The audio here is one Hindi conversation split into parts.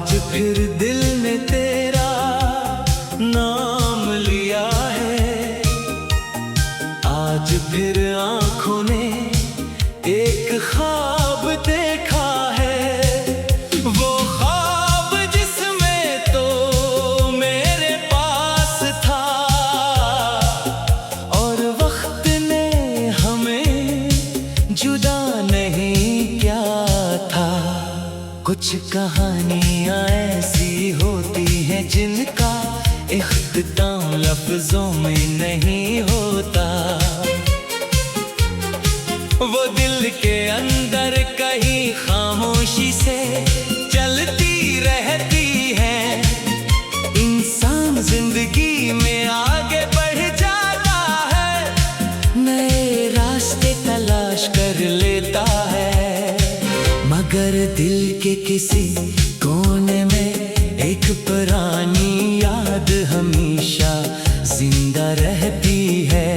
आज फिर दिल ने तेरा नाम लिया है, आज फिर आंखों ने एक ख्वाब देखा है। वो ख्वाब जिसमें तो मेरे पास था, और वक्त ने हमें जुदा नहीं किया था। कुछ कहानियां ऐसी होती हैं जिनका इख्तिताम लफ्जों में नहीं होता। वो दिल के अंदर कहीं खामोशी से चलती रहती है। इंसान जिंदगी में आगे बढ़ जाता है, नए रास्ते तलाश कर लेता है, मगर दिल के किसी कोने में एक पुरानी याद हमेशा जिंदा रहती है।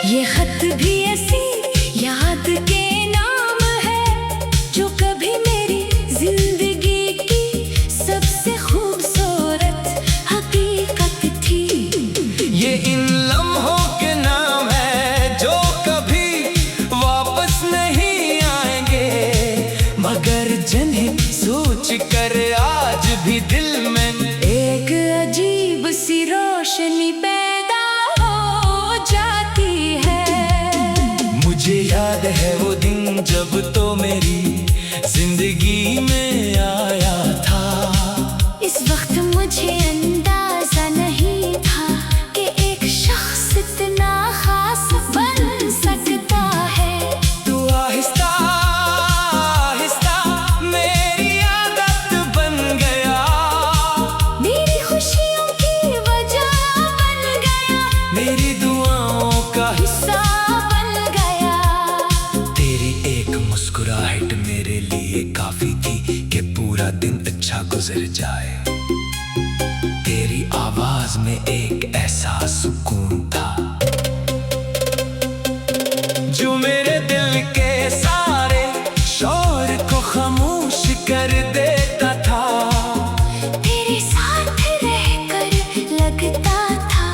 ये खत भी ऐसी याद के नाम है जो कभी मेरी जिंदगी की सबसे खूबसूरत हकीकत थी। ये इन लम्हों के नाम है जो कभी वापस नहीं आएंगे, मगर जिन्हें सोच कर आज भी दिल में एक अजीब सी रोशनी पैदा हो जाती है। मुझे याद है वो दिन जब तो मेरी जिंदगी में आया था। इस वक्त मुझे अंदाजा नहीं था कि एक शख्स इतना खास बन सकता है। तू आहिस्ता आहिस्ता मेरी आदत बन गया, मेरी खुशियों की वजह बन गया, मेरी दुआओं का हिस्सा बन गया। तेरी एक मुस्कुराहट मेरे लिए काफी थी कि पूरा दिन अच्छा गुजर जाए। तेरी आवाज में एक ऐसा सुकून था जो मेरे दिल के सारे शोर को खामोश कर देता था। तेरे साथ रहकर लगता था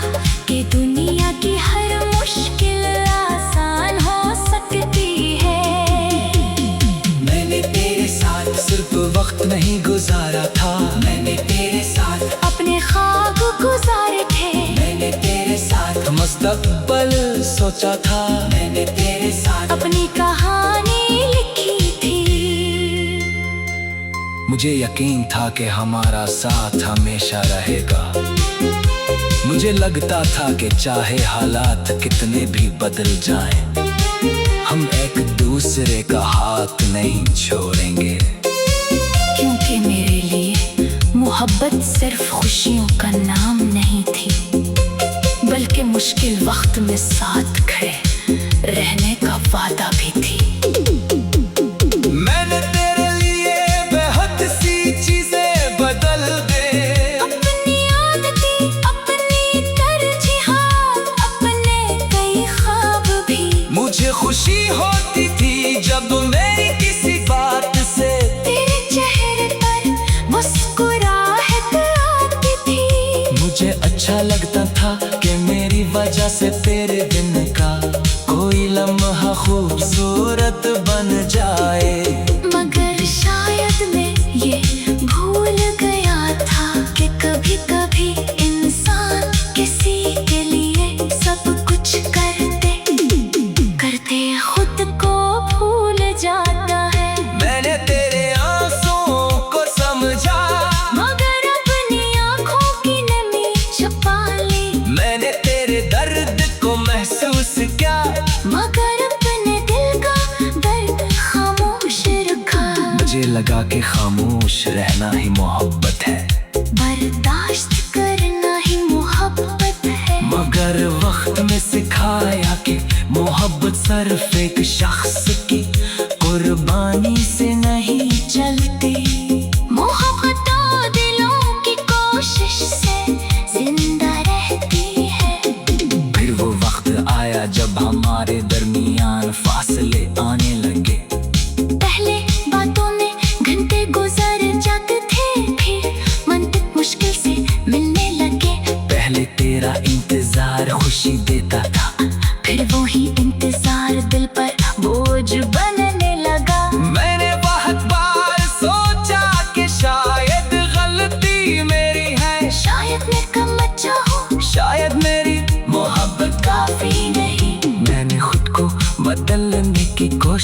कि दुनिया की हर मुश्किल आसान हो सकती है। मैंने तेरे साथ सिर्फ वक्त नहीं गुजारा था, मैंने तेरे साथ अपने ख्वाब गुजारे थे, मैंने तेरे साथ मुस्तकबिल सोचा था, मैंने तेरे साथ अपनी कहानी लिखी थी। मुझे यकीन था कि हमारा साथ हमेशा रहेगा। मुझे लगता था कि चाहे हालात कितने भी बदल जाएं, हम एक दूसरे का हाथ नहीं छोड़ेंगे। क्योंकि मेरे लिए मोहब्बत सिर्फ खुशियों का नाम नहीं थी, बल्कि मुश्किल वक्त में साथ खड़े रहने का वादा भी थी। मैंने तेरे लिए बहुत सी चीजें बदल दे, अपनी आदतें, अपनी तरजीहात, अपने कई ख्वाब भी। मुझे खुशी होती थी जब मेरी किसी बात से तेरे चेहरे पर मुस्कुराहट आती थी। मुझे अच्छा लगता था कि मेरी वजह से तेरे दिन का कोई लम्हा खूबसूरत बन जाए। मगर शायद मैं ये भूल गया था कि कभी कभी इंसान किसी के लिए सब कुछ करते करते खुद को भूल जाता है। मैंने तेरे आंसुओं को समझा, मगर अपनी आंखों की नमी छुपा ली। मैंने तेरे दर्द को महसूस किया, मगर अपने दिल का दर्द खामोश रखा। मुझे लगा कि खामोश रहना ही मोहब्बत है, बर्दाश्त करना ही मोहब्बत है। मगर वक्त में सिखाया कि मोहब्बत सिर्फ एक शख्स की कुर्बानी से नहीं चलती। मोहब्बत तो दिलों की कोशिश से जिंदा रहती है। फिर वो वक्त आया जब हमारे दरमियान फासले आने लगे। पहले बातों में घंटे गुजर जाते थे,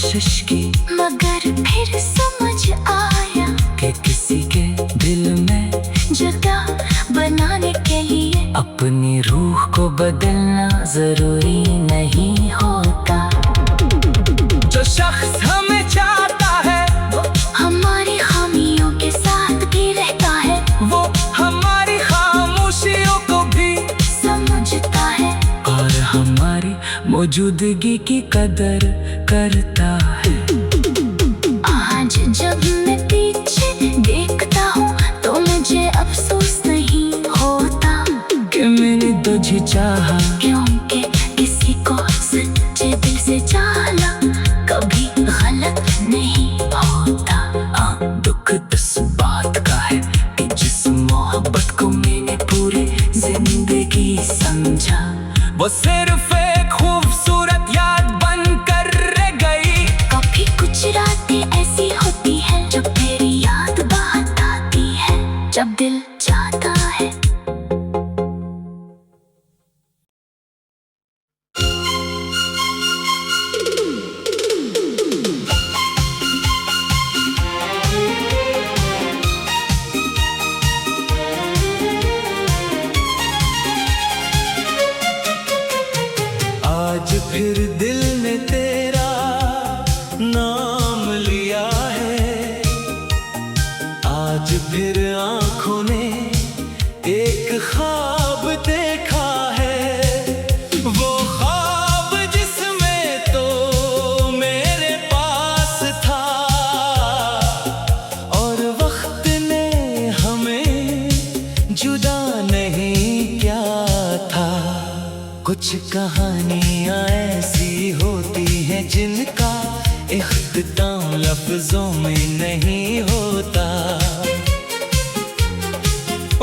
कोशिश की, मगर फिर समझ आया कि किसी के दिल में जगह बनाने के लिए अपनी रूह को बदलना जरूरी नहीं होता। जो शख्स हमें चाहता है वो हमारी खामियों के साथ भी रहता है, वो हमारी खामोशियों को भी समझता है और हमारी मौजूदगी की कदर करता है। आज जब मैं पीछे देखता हूँ तो मुझे अफसोस नहीं होता कि मैंने तुझे चाहा, क्योंकि किसी को सच्चे दिल से चाहना कभी गलत नहीं होता। दुख इस बात का है कि जिस मोहब्बत को मैंने पूरी जिंदगी समझा, वो सिर्फ एक खूबसूरत याद बनकर रह गई। कभी कुछ रातें ऐसी होती हैं जब तेरी याद बात आती है, जब दिल चाहता है आज फिर दिल ने तेरा नाम लिया है, आज फिर आंखों ने एक ख्वाब देखा है। वो ख्वाब जिसमें तो मेरे पास था और वक्त ने हमें जुदा नहीं किया था। कुछ कहानियां ऐसी होती हैं जिनका इख्तिताम लफ्जों में नहीं होता।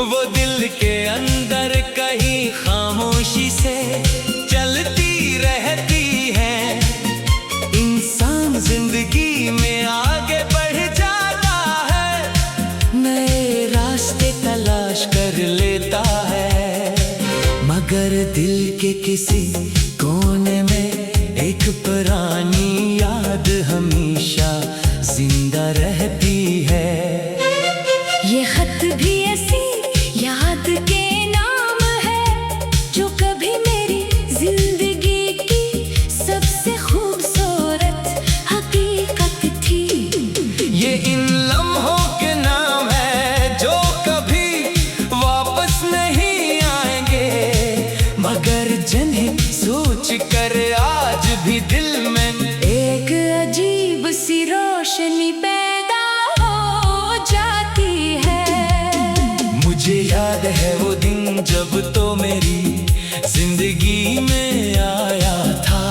वो दिल के अंदर कहीं खामोशी से चलती रहती है। इंसान जिंदगी में आगे बढ़ जाता है, नए रास्ते तलाश कर लेता है, मगर दिल के किसी कोने में एक पुरानी याद हमेशा जिंदा रहती है। ये खत भी ऐसी याद के नाम है जो कभी मेरी जिंदगी की सबसे खूबसूरत हकीकत थी। ये इन लम्हों के नाम है जो कभी वापस नहीं आएंगे, मगर जिन्हें सोच कर आज भी दिल में एक अजीब सी रोशनी पैदा हो जाती है। मुझे याद है वो दिन जब तो मेरी जिंदगी में आया था।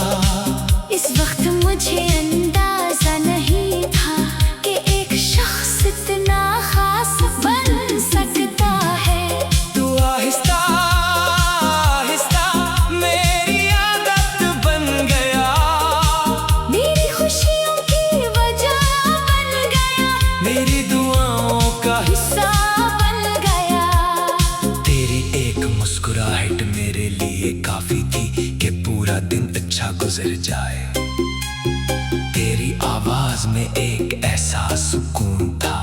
इस वक्त मुझे अंदाजा नहीं था कि एक शख्स इतना खास बन सकता है। तू आहिस्ता आहिस्ता मेरी आदत बन गया, मेरी खुशियों की वजह बन गया, मेरी दुआओं का हिस्सा बन गया। तेरी एक मुस्कुराहट मेरे लिए काफी थी कि पूरा दिन अच्छा गुजर जाए। तेरी आवाज में एक ऐसा सुकून था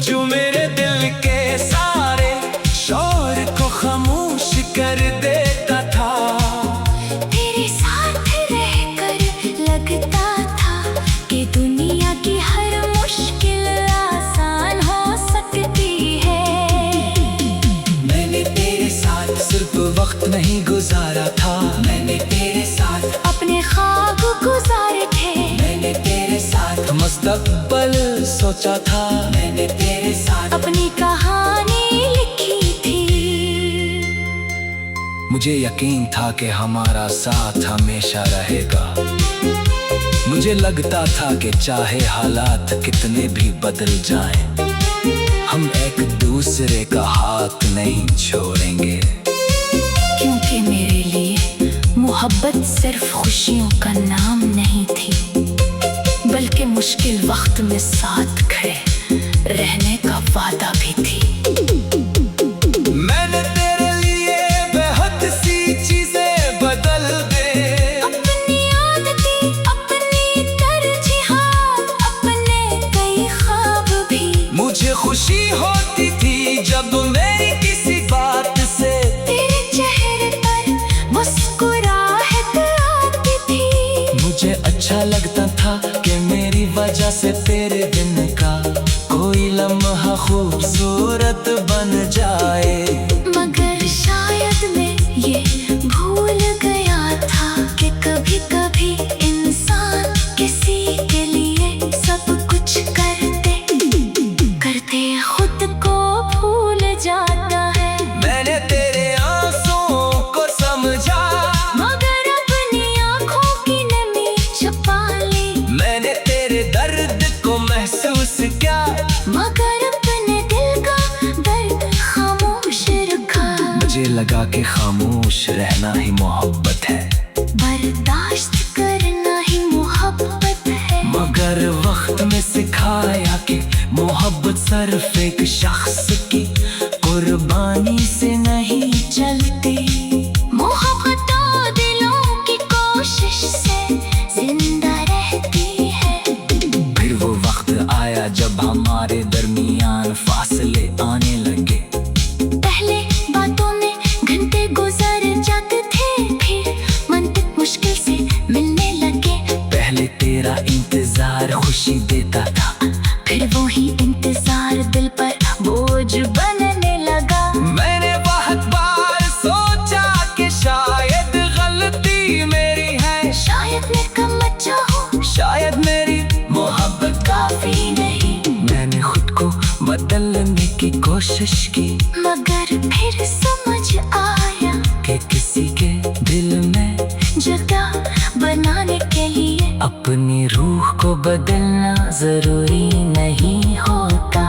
जो मेरे दिल के सारे शोर को खामोश कर देता था। तेरे साथ रहकर लगता था कि दुनिया की हर मुश्किल आसान हो सकती है। मैंने तेरे साथ सिर्फ वक्त नहीं गुजारा था, मैंने तेरे साथ अपने ख्वाब गुजारे थे, मैंने तेरे साथ मुस्तकबिल सोचा था, मैंने तेरे साथ अपनी कहानी लिखी थी। मुझे यकीन था कि हमारा साथ हमेशा रहेगा। मुझे लगता था कि चाहे हालात कितने भी बदल जाएं, हम एक दूसरे का हाथ नहीं छोड़ेंगे। क्योंकि मेरे लिए मोहब्बत सिर्फ खुशियों का नाम नहीं थी, बल्कि मुश्किल वक्त में साथ खड़े रहने का वादा भी थी। मैंने तेरे लिए बहुत सी चीजें बदल दे, अपनी वजह से तेरे दिन का कोई लम्हा खूबसूरत बन जाए। मगर शायद मैं ये भूल गया था कि कभी कभी इंसान किसी के लिए सब कुछ करते करते खुद को भूल जाता है। मैंने तेरे आंसुओं को समझा, मगर अपनी आँखों की नमी छुपा ली। मैंने तेरे दर्द को महसूस किया, मगर अपने दिल का दर्द खामोश रखा। मुझे लगा कि खामोश रहना ही मोहब्बत है, बर्दाश्त करना ही मोहब्बत है। मगर वक्त में सिखाया कि मोहब्बत सिर्फ एक शख्स की कुर्बानी से नहीं चलती। मोहब्बत तो दिलों की कोशिश से जिंदा रहती है। फिर वो वक्त आया जब हमारे दरमियान फासले आने लगे। पहले बातों में घंटे गुजर जाते थे, फिर मंतक मुश्किल से मिलने लगे। पहले तेरा इंतजार खुशी देता था, फिर वो ही इंतजार दिल पर बोझ बनने लगा। मैंने बहुत बार सोचा कि शायद गलती मेरी है, शायद मैं कम अच्छा हूँ, शायद मेरी मोहब्बत काफी नहीं। मैंने खुद को बदलने की कोशिश की, मगर फिर समझ आया कि किसी के दिल में जगह बनाने के लिए अपनी रूह को बदलना जरूरी नहीं होता।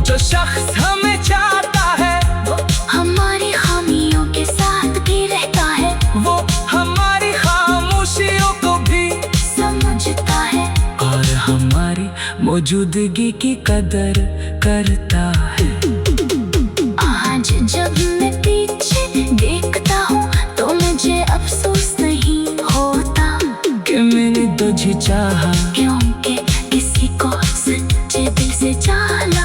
जो शख्स हमें चाहता है वो हमारी खामियों के साथ भी रहता है, वो हमारी खामोशियों को भी समझता है और हमारी मौजूदगी की कदर करता है। आज जब मैं पीछे देखता हूँ तो मुझे अफसोस नहीं होता कि मैंने तुझे चाहा, क्योंकि किसी को सच्चे दिल से चाहना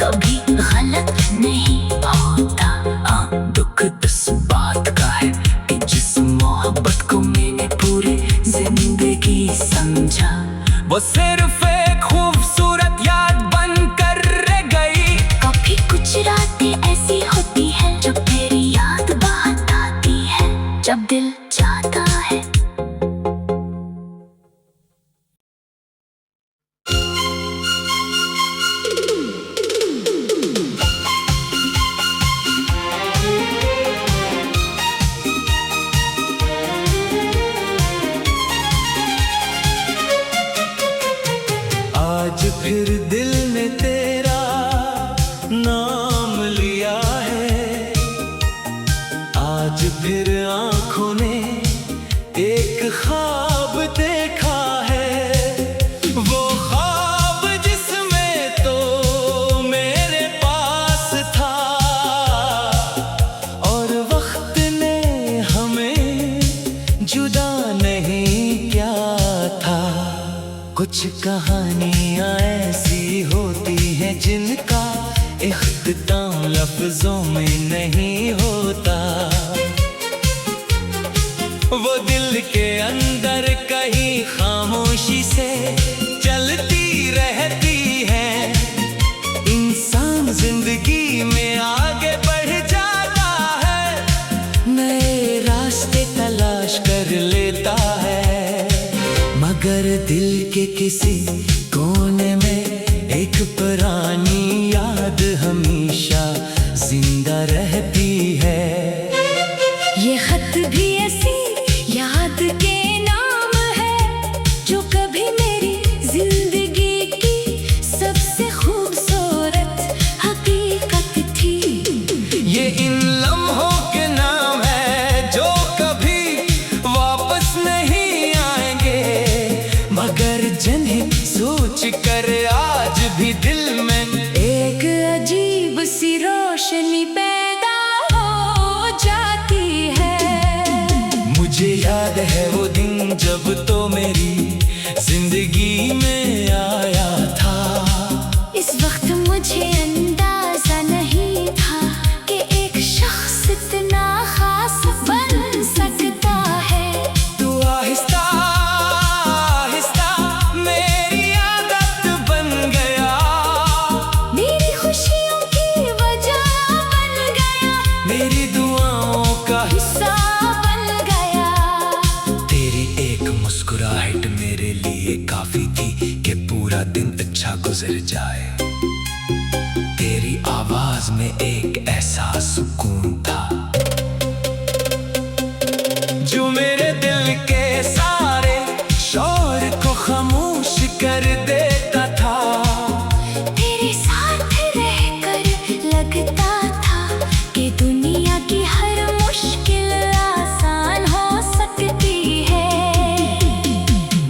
कभी गलत नहीं होता। हाँ, दुख इस बात का है कि जिस मोहब्बत को मैंने पूरी जिंदगी समझा, वो सिर्फ एक खूबसूरत याद बन कर रह गई। कभी कुछ रातें ऐसी होती हैं जब तेरी याद बात आती है, जब दिल चाहता है। आज फिर दिल ने तेरा नाम लिया है, आज फिर आंखों ने एक ख्वाब देखा है। वो ख्वाब जिसमें तो मेरे पास था, और वक्त ने हमें जुदा नहीं किया था। कुछ कहानियां ऐसी होती हैं जिनका इख्तिताम लफ्जों में नहीं होता। वो दिल के अंदर कहीं खामोशी से चलती रहती है। इंसान जिंदगी में आगे बढ़ जाता है, नए रास्ते तलाश कर लेता है, मगर दिल के किसी कोने में एक पुरानी याद हमेशा जिंदा रहती है। ये खत भी ऐसी याद के नाम है जो कभी मेरी जिंदगी की सबसे खूबसूरत हकीकत थी। ये इन लम्हों के नाम है जो कभी वापस नहीं आएंगे, मगर जिन्हें सोच कर आज भी दिल में एक अजीब सी रोशनी पैदा हो जाती है। मुझे याद है वो दिन जब तो मेरी जिंदगी में आया था। इस वक्त मुझे अंदाजा नहीं था कि एक शख्स इतना खास बन सकता है। तू आहिस्ता आहिस्ता मेरे काफी थी कि पूरा दिन अच्छा गुजर जाए। तेरी आवाज में एक ऐसा सुकून था जो मेरे दिल के सारे शोर को खामोश कर देता था। तेरे साथ रहकर लगता था कि दुनिया की हर मुश्किल आसान हो सकती है।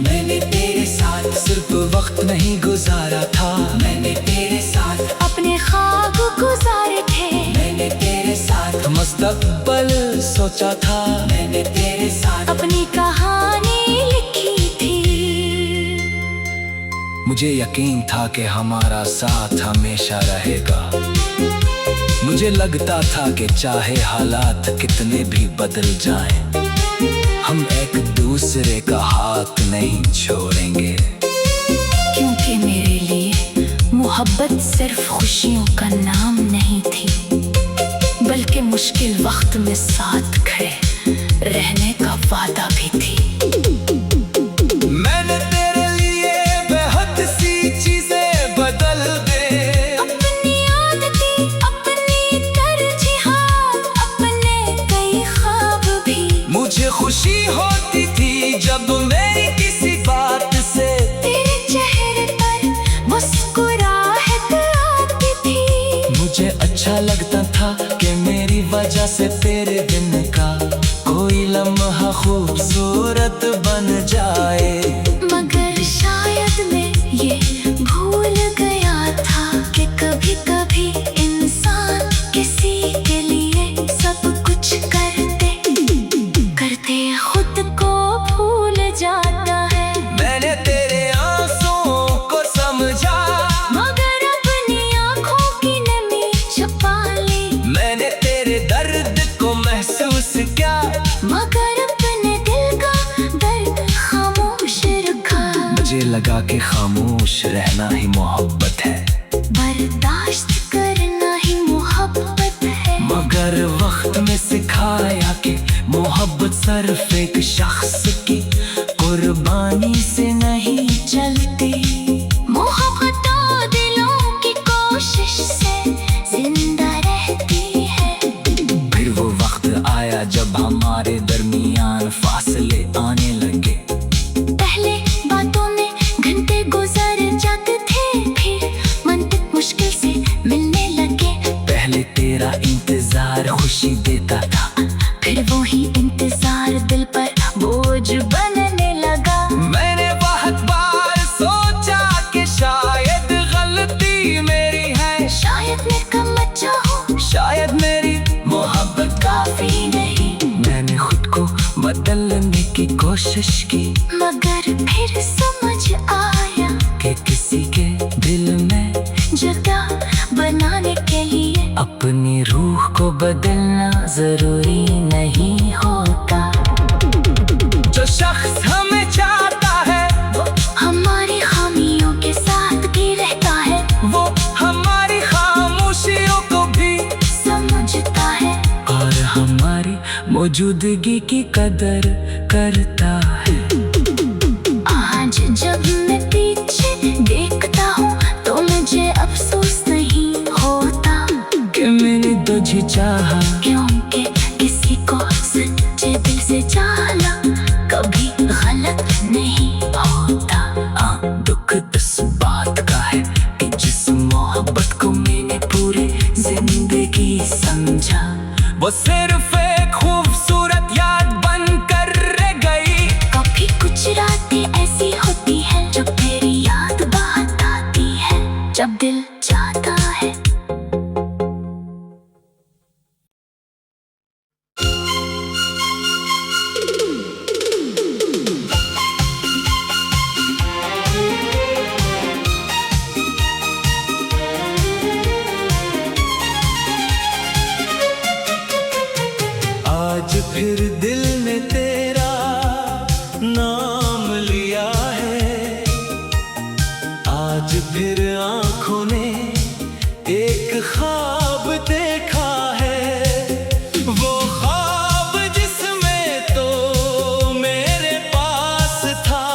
मैंने तेरे साथ सिर्फ वक्त नहीं गुजारा था, मैंने तेरे साथ अपने ख्वाब गुजारे थे। मैंने तेरे साथ मुस्तकबिल सोचा था, मैंने तेरे साथ अपनी कहानी लिखी थी। मुझे यकीन था कि हमारा साथ हमेशा रहेगा। मुझे लगता था कि चाहे हालात कितने भी बदल जाएं, हम एक दूसरे का हाथ नहीं छोड़ेंगे। क्योंकि मेरे लिए मोहब्बत सिर्फ खुशियों का नाम नहीं थी, बल्कि मुश्किल वक्त में साथ खड़े रहने का वादा भी थी। मैंने तेरे लिए बहुत सी चीजें बदल दे, अपनी आदतें, अपनी तरजीहात, अपने कई ख्वाब भी। मुझे खुशी होती थी जब मेरी किसी बात से तेरे चेहरे पर मुस्कुराहट आती थी। मुझे अच्छा लगता था कि मेरी वजह से तेरे दिन का कोई लम्हा खूबसूरत बन जाए। मगर शायद मैं ये भूल गया था कि कभी कभी इंसान किसी के लिए सब कुछ करते करते खुद को भूल जाता है। मैंने तेरे आंसुओं को समझा, मगर अपनी आंखों की नमी छुपा ली। मैंने तेरे दर्द को महसूस किया, मगर अपने दिल का दर्द खामोश रखा। मुझे लगा कि खामोश रहना ही मोहब्बत है, बर्दाश्त करना ही मोहब्बत है। मगर वक्त में सिखाया कि मोहब्बत सिर्फ एक शख्स की कुर्बानी से नहीं चलती। मोहब्बत तो दिलों की कोशिश से जिंदा रहती है। फिर वो वक्त आया जब हमारे दरमियान फासले आने लगे। पहले बातों में घंटे गुजर जाते थे, फिर मंतक मुश्किल से मिलने लगे। पहले तेरा इंतजार खुशी देता था, फिर वो ही इंतजार दिल पर बोझ बनने लगा। मैंने बहुत बार सोचा कि शायद गलती मेरी है, शायद मैं कम अच्छा हूँ, शायद मेरी मोहब्बत काफी नहीं। मैंने खुद को बदलने की कोशिश की, मगर फिर समझ आया कि किसी के दिल में जगह बनाने के लिए अपनी रूह को बदलना जरूरी नहीं होता। जो शख्स हमें चाहता है वो हमारी खामियों के साथ भी रहता है, वो हमारी खामोशियों को भी समझता है और हमारी मौजूदगी की कदर करता है। आज जब मैं पीछे देखता हूँ तो मुझे अफसोस नहीं होता कि मैंने तुझे चाहा, क्योंकि किसी को सच्चे दिल से चाहना कभी गलत नहीं होता। दुख इस बात का है कि जिस मोहब्बत को मैंने पूरी जिंदगी समझा, वो सिर्फ एक खूबसूरत याद बन कर रह गई। कभी कुछ रातें ऐसी होती हैं जब तेरी याद बात आती है, जब दिल चाहता है। आज फिर दिल ने तेरा नाम लिया है, आज फिर आंखों ने एक ख्वाब देखा है। वो ख्वाब जिसमें तो मेरे पास था,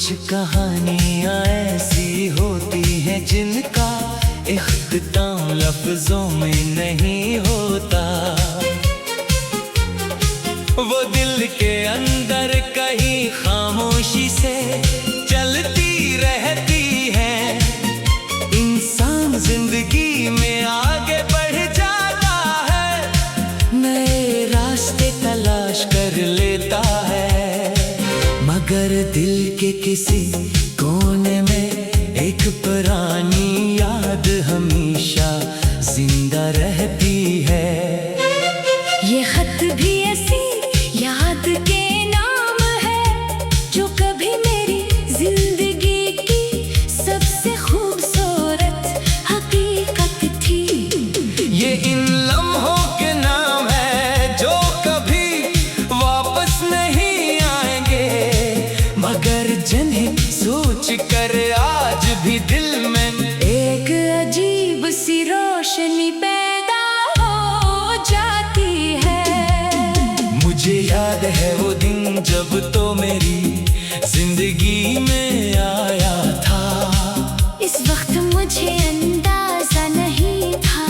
कुछ कहानियां ऐसी होती हैं जिनका इख्तिताम लफ्जों में नहीं होता। वो दिल के अंदर कहीं खामोशी से चलती रहती है। इंसान जिंदगी में आगे बढ़ जाता है, नए रास्ते तलाश कर लेता है, मगर दिल के किसी कोने में एक पुरानी याद हमेशा जिंदा रहती है। ये खत भी ऐसी याद के नाम है जो कभी मेरी जिंदगी की सबसे खूबसूरत हकीकत थी। ये इन लम्हों के नाम है जो कभी वापस नहीं आएंगे, मगर जिन्हें सोच कर आज भी दिल में एक अजीब सी रोशनी पैदा हो जाती है। मुझे याद है वो दिन जब तो मेरी जिंदगी में आया था। इस वक्त मुझे अंदाजा नहीं था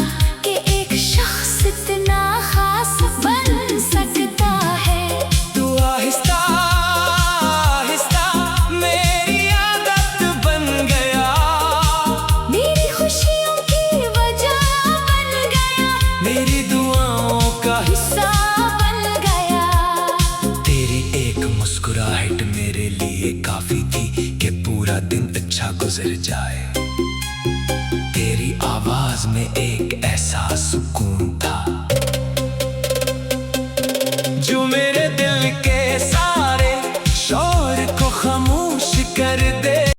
कि एक शख्स इतना खास बन सकता है। तू आहिस्ता आहिस्ता मेरी आदत बन गया, मेरी खुशियों की वजह बन गया, मेरी दुआओं का हिस्सा बन गया। तेरी एक मुस्कुराहट मेरे लिए काफी थी कि पूरा दिन अच्छा गुजर जाए। तेरी आवाज में एक ऐसा सुकून था जो मेरे